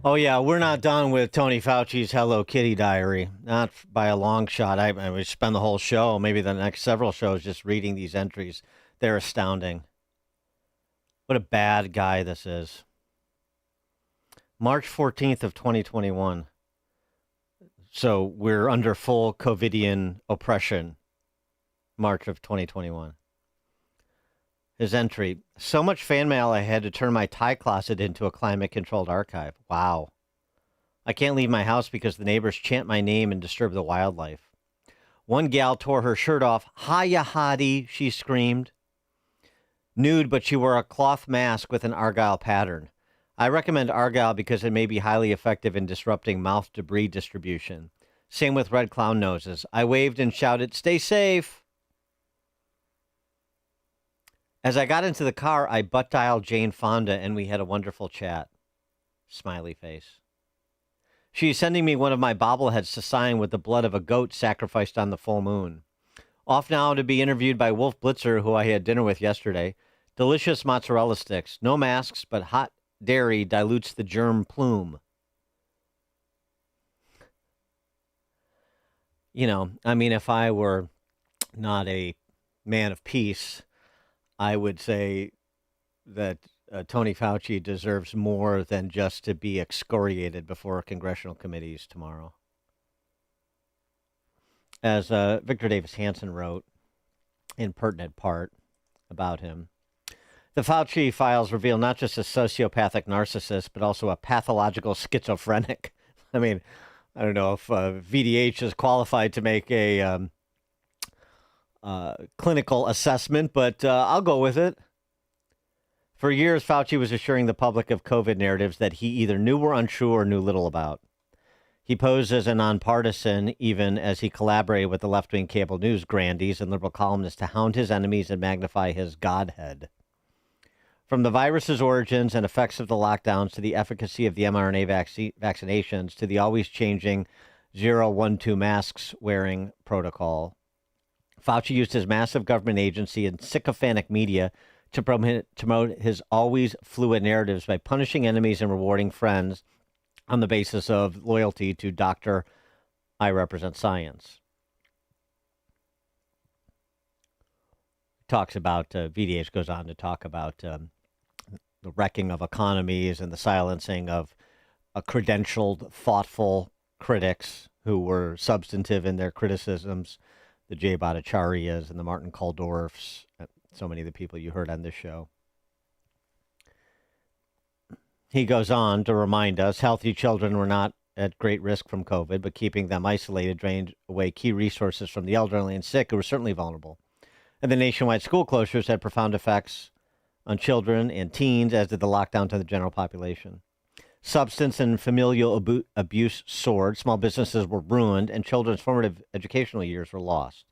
Oh, yeah, we're not done with Tony Fauci's Hello Kitty diary. Not by a long shot. I would spend the whole show, maybe the next several shows, just reading these entries. They're astounding. What a bad guy this is. March 14th of 2021. So we're under full COVIDian oppression. March of 2021. His entry, so much fan mail I had to turn my tie closet into a climate-controlled archive. Wow. I can't leave my house because the neighbors chant my name and disturb the wildlife. One gal tore her shirt off. Hiya, hottie, she screamed. Nude, but she wore a cloth mask with an argyle pattern. I recommend argyle because it may be highly effective in disrupting mouth debris distribution. Same with red clown noses. I waved and shouted, stay safe. As I got into the car, I butt dialed Jane Fonda and we had a wonderful chat. Smiley face. She's sending me one of my bobbleheads to sign with the blood of a goat sacrificed on the full moon. Off now to be interviewed by Wolf Blitzer, who I had dinner with yesterday. Delicious mozzarella sticks. No masks, but hot dairy dilutes the germ plume. You know, I mean, if I were not a man of peace, I would say that Tony Fauci deserves more than just to be excoriated before congressional committees tomorrow. As Victor Davis Hanson wrote in pertinent part about him, the Fauci files reveal not just a sociopathic narcissist, but also a pathological schizophrenic. I mean, I don't know if VDH is qualified to make a clinical assessment, but I'll go with it. For years, Fauci was assuring the public of COVID narratives that he either knew were untrue or knew little about. He posed as a nonpartisan, even as he collaborated with the left-wing cable news grandees and liberal columnists to hound his enemies and magnify his godhead. From the virus's origins and effects of the lockdowns to the efficacy of the mRNA vaccinations to the always changing 012 masks wearing protocol, Fauci used his massive government agency and sycophantic media to promote his always fluid narratives by punishing enemies and rewarding friends on the basis of loyalty to Dr. I represent science. Talks about, VDH goes on to talk about the wrecking of economies and the silencing of credentialed, thoughtful critics who were substantive in their criticisms, the Jay Bhattacharya's and the Martin Kulldorffs, so many of the people you heard on this show. He goes on to remind us healthy children were not at great risk from COVID, but keeping them isolated drained away key resources from the elderly and sick who were certainly vulnerable. And the nationwide school closures had profound effects on children and teens, as did the lockdown to the general population. Substance and familial abuse soared, small businesses were ruined, and children's formative educational years were lost.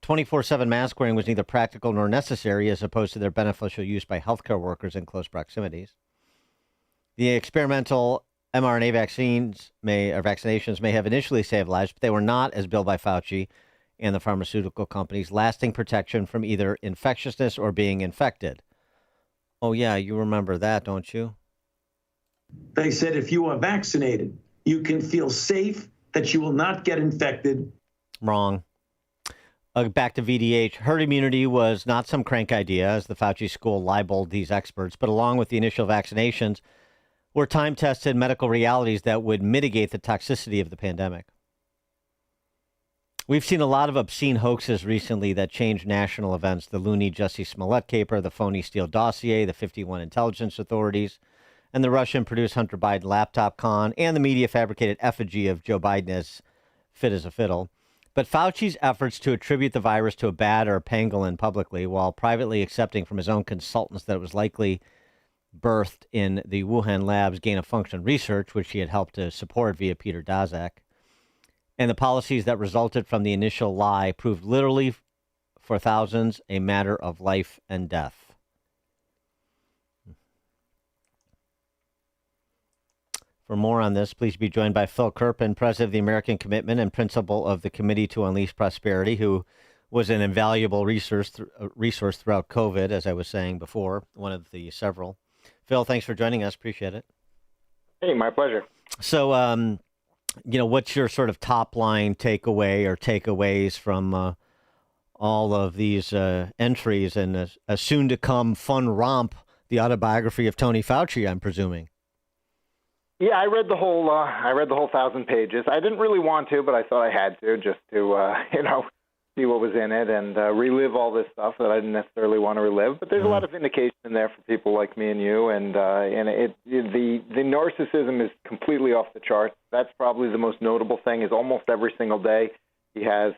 24/7 mask wearing was neither practical nor necessary, as opposed to their beneficial use by healthcare workers in close proximities. The experimental mRNA vaccinations may have initially saved lives, but they were not, as billed by Fauci and the pharmaceutical companies, lasting protection from either infectiousness or being infected. Oh, yeah, you remember that, don't you? They said if you are vaccinated, you can feel safe that you will not get infected. Wrong. Back to VDH. Herd immunity was not some crank idea, as the Fauci school libeled these experts, but along with the initial vaccinations, were time-tested medical realities that would mitigate the toxicity of the pandemic. We've seen a lot of obscene hoaxes recently that changed national events. The loony Jussie Smollett caper, the phony Steele dossier, the 51 intelligence authorities, and the Russian-produced Hunter Biden laptop con, and the media-fabricated effigy of Joe Biden as fit as a fiddle. But Fauci's efforts to attribute the virus to a bat or a pangolin publicly, while privately accepting from his own consultants that it was likely birthed in the Wuhan lab's gain-of-function research, which he had helped to support via Peter Daszak, and the policies that resulted from the initial lie proved literally for thousands a matter of life and death. For more on this, please be joined by Phil Kerpin, president of the American Commitment and principal of the Committee to Unleash Prosperity, who was an invaluable resource throughout COVID, as I was saying before, one of the several. Phil, thanks for joining us. Appreciate it. Hey, my pleasure. So, what's your sort of top line takeaway or takeaways from all of these entries and a soon to come fun romp, the autobiography of Tony Fauci, I'm presuming? Yeah, I read the whole 1,000 pages. I didn't really want to, but I thought I had to just to see what was in it and relive all this stuff that I didn't necessarily want to relive. But there's a lot of indication in there for people like me and you, and the narcissism is completely off the charts. That's probably the most notable thing. Is almost every single day he has,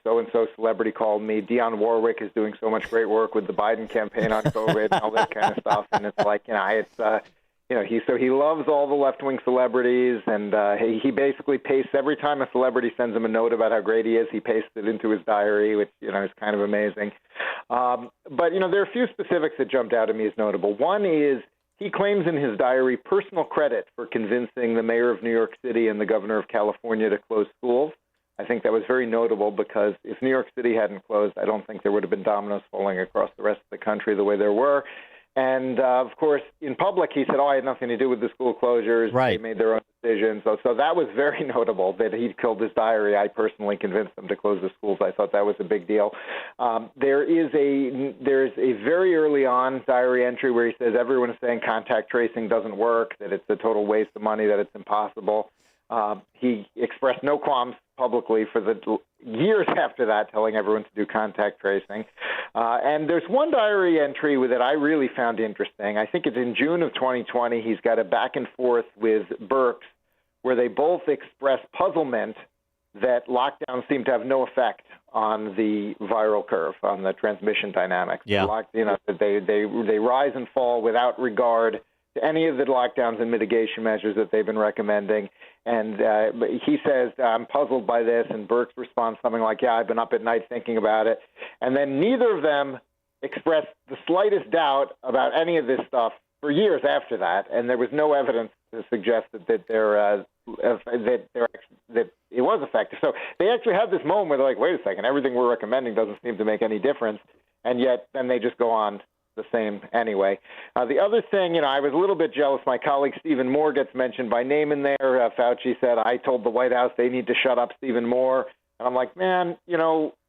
so and so celebrity called me. Dionne Warwick is doing so much great work with the Biden campaign on COVID and all that kind of stuff, and it's like he loves all the left-wing celebrities, and he basically pastes every time a celebrity sends him a note about how great he is, he pastes it into his diary, which is kind of amazing. But there are a few specifics that jumped out at me as notable. One is he claims in his diary personal credit for convincing the mayor of New York City and the governor of California to close schools. I think that was very notable because if New York City hadn't closed, I don't think there would have been dominoes falling across the rest of the country the way there were. And, of course, in public, he said, I had nothing to do with the school closures. Right. They made their own decisions. So that was very notable that he'd killed his diary. I personally convinced them to close the schools. I thought that was a big deal. There's a very early on diary entry where he says everyone is saying contact tracing doesn't work, that it's a total waste of money, that it's impossible. He expressed no qualms publicly for the years after that, telling everyone to do contact tracing. And there's one diary entry that I really found interesting. I think it's in June of 2020. He's got a back and forth with Birx where they both express puzzlement that lockdowns seem to have no effect on the viral curve, on the transmission dynamics. Yeah. They rise and fall without regard to any of the lockdowns and mitigation measures that they've been recommending. And he says, I'm puzzled by this, and Birx responds something like, yeah, I've been up at night thinking about it. And then neither of them expressed the slightest doubt about any of this stuff for years after that, and there was no evidence to suggest that it was effective. So they actually had this moment where they're like, wait a second, everything we're recommending doesn't seem to make any difference, and yet then they just go on the same anyway. The other thing, I was a little bit jealous. My colleague Stephen Moore gets mentioned by name in there. Fauci said, I told the White House they need to shut up Stephen Moore. And I'm like, man,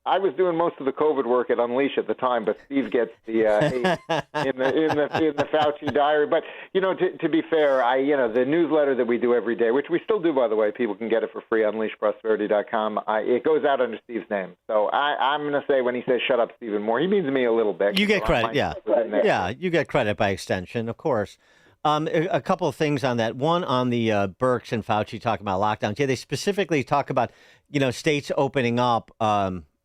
I was doing most of the COVID work at Unleash at the time, but Steve gets the hate in the Fauci diary. But to be fair, the newsletter that we do every day, which we still do, by the way, people can get it for free on unleashprosperity.com. It goes out under Steve's name. So I'm going to say when he says "shut up, Stephen Moore," he means me a little bit. You get credit, yeah, you get credit by extension, of course. A couple of things on that. One on the Birx and Fauci talking about lockdowns. Yeah, they specifically talk about states opening up.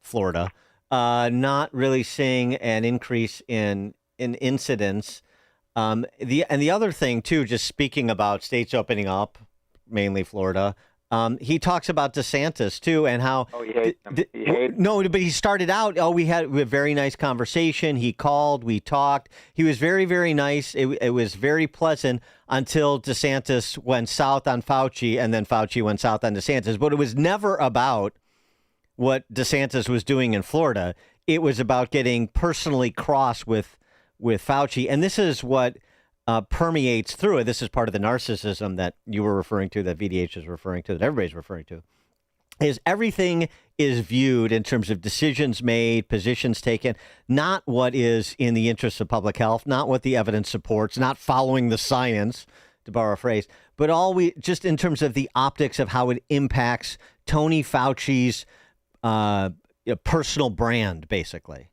Florida, not really seeing an increase in incidents. The other thing too, just speaking about states opening up, mainly Florida. He talks about DeSantis too, and how he hates him. No, but he started out. We had a very nice conversation. He called, we talked. He was very, very nice. It was very pleasant until DeSantis went south on Fauci, and then Fauci went south on DeSantis. But it was never about what DeSantis was doing in Florida. It was about getting personally cross with Fauci. And this is what permeates through it. This is part of the narcissism that you were referring to, that VDH is referring to, that everybody's referring to, is everything is viewed in terms of decisions made, positions taken, not what is in the interest of public health, not what the evidence supports, not following the science, to borrow a phrase, but just in terms of the optics of how it impacts Tony Fauci's personal brand, basically.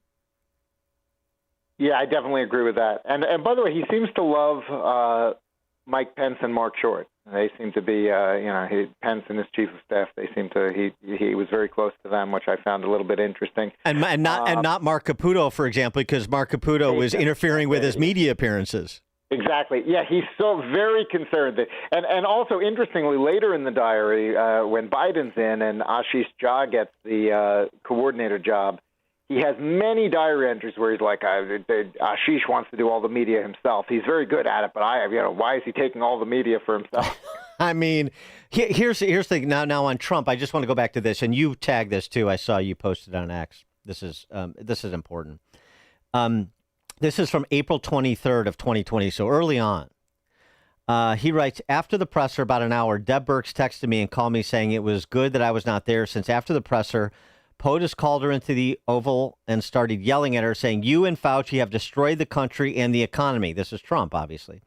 Yeah, I definitely agree with that. And by the way, he seems to love Mike Pence and Mark Short. They seem to be, Pence and his chief of staff. They seem to. He was very close to them, which I found a little bit interesting. And not Mark Caputo, for example, because Mark Caputo was interfering with his media appearances. Exactly. Yeah, he's so very concerned. And also, interestingly, later in the diary, when Biden's in and Ashish Jha gets the coordinator job, he has many diary entries where he's like, Ashish wants to do all the media himself. He's very good at it, but why is he taking all the media for himself? I mean, here's the now on Trump. I just want to go back to this, and you tagged this too. I saw you posted on X. This is important. This is from April 23rd of 2020, so early on. He writes, after the presser, about an hour, Deb Burks texted me and called me saying it was good that I was not there, since after the presser, POTUS called her into the Oval and started yelling at her, saying, you and Fauci have destroyed the country and the economy. This is Trump, obviously.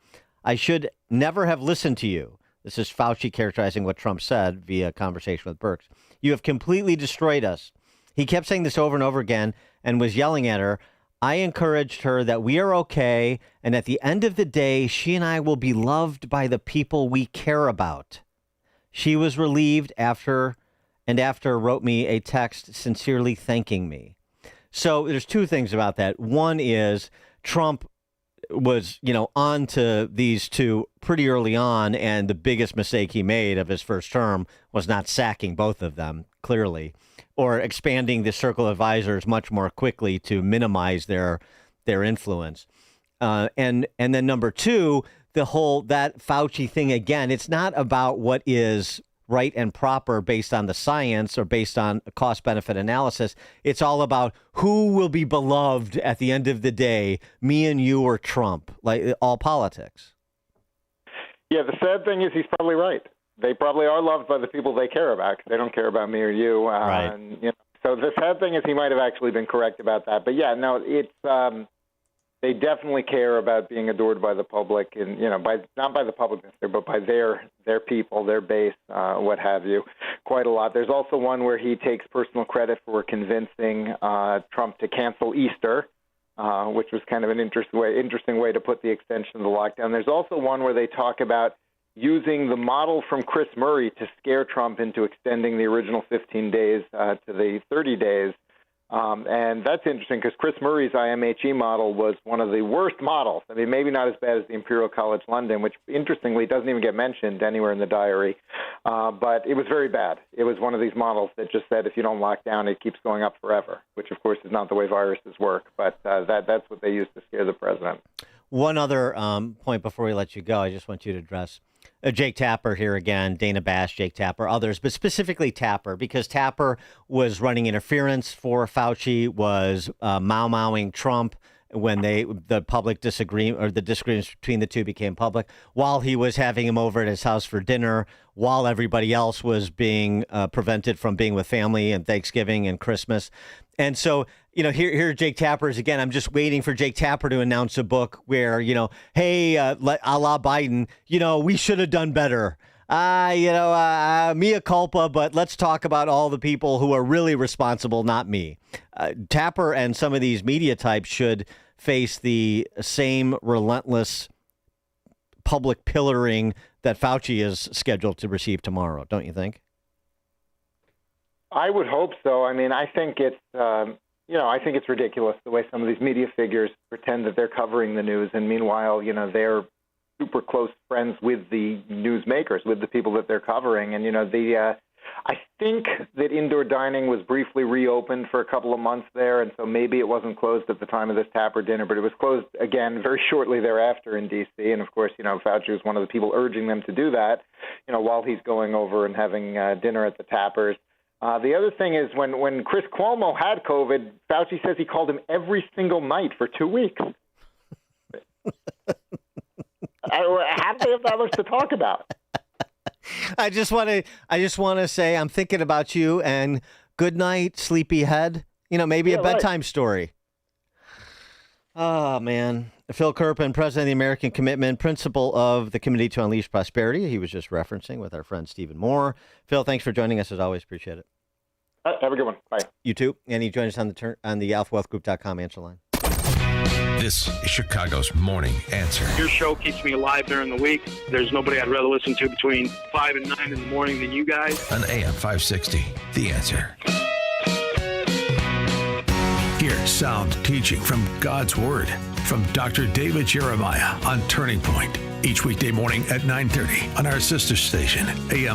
I should never have listened to you. This is Fauci characterizing what Trump said via conversation with Burks. You have completely destroyed us. He kept saying this over and over again and was yelling at her. I encouraged her that we are okay, and at the end of the day, she and I will be loved by the people we care about. She was relieved after wrote me a text sincerely thanking me. So there's two things about that. One is Trump was, on to these two pretty early on, and the biggest mistake he made of his first term was not sacking both of them, clearly, or expanding the circle of advisors much more quickly to minimize their influence. And then number two, that Fauci thing, again, it's not about what is right and proper based on the science or based on a cost-benefit analysis. It's all about who will be beloved at the end of the day, me and you or Trump, like all politics. Yeah, the sad thing is he's probably right. They probably are loved by the people they care about, because they don't care about me or you. Right. And, so the sad thing is he might have actually been correct about that. But yeah, no, it's they definitely care about being adored by the public, and not by the public necessarily, but by their people, their base, what have you, quite a lot. There's also one where he takes personal credit for convincing Trump to cancel Easter, which was kind of an interesting way to put the extension of the lockdown. There's also one where they talk about using the model from Chris Murray to scare Trump into extending the original 15 days to the 30 days. And that's interesting because Chris Murray's IMHE model was one of the worst models. I mean, maybe not as bad as the Imperial College London, which interestingly doesn't even get mentioned anywhere in the diary. But it was very bad. It was one of these models that just said if you don't lock down, it keeps going up forever, which of course is not the way viruses work. But that's what they used to scare the president. One other point before we let you go, I just want you to address Jake Tapper here again, Dana Bash, Jake Tapper, others, but specifically Tapper, because Tapper was running interference for Fauci, was mau-mauing Trump when the public disagreement or the disagreements between the two became public, while he was having him over at his house for dinner, while everybody else was being prevented from being with family and Thanksgiving and Christmas. And so, here Jake Tapper is again. I'm just waiting for Jake Tapper to announce a book where, hey, a la Biden, we should have done better. Mea culpa, but let's talk about all the people who are really responsible, not me. Tapper and some of these media types should face the same relentless public pillaring that Fauci is scheduled to receive tomorrow, don't you think? I would hope so. I mean, I think it's, I think it's ridiculous the way some of these media figures pretend that they're covering the news, and meanwhile, they're super close friends with the newsmakers, with the people that they're covering. And, I think that indoor dining was briefly reopened for a couple of months there, and so maybe it wasn't closed at the time of this Tapper dinner, but it was closed again very shortly thereafter in D.C. And, of course, Fauci was one of the people urging them to do that, while he's going over and having dinner at the Tappers. The other thing is when Chris Cuomo had COVID, Fauci says he called him every single night for 2 weeks. How do they have that much to talk about? I just want to say I'm thinking about you and good night, sleepyhead. Maybe a bedtime story. Oh, man. Phil Kerpin, president of the American Commitment, principal of the Committee to Unleash Prosperity. He was just referencing with our friend Stephen Moore. Phil, thanks for joining us as always. Appreciate it. Have a good one. Bye. You too. And you join us on the alphawealthgroup.com answer line. This is Chicago's Morning Answer. Your show keeps me alive during the week. There's nobody I'd rather listen to between 5 and 9 in the morning than you guys. On AM 560, The Answer. Hear sound teaching from God's Word from Dr. David Jeremiah on Turning Point. Each weekday morning at 9:30 on our sister station, AM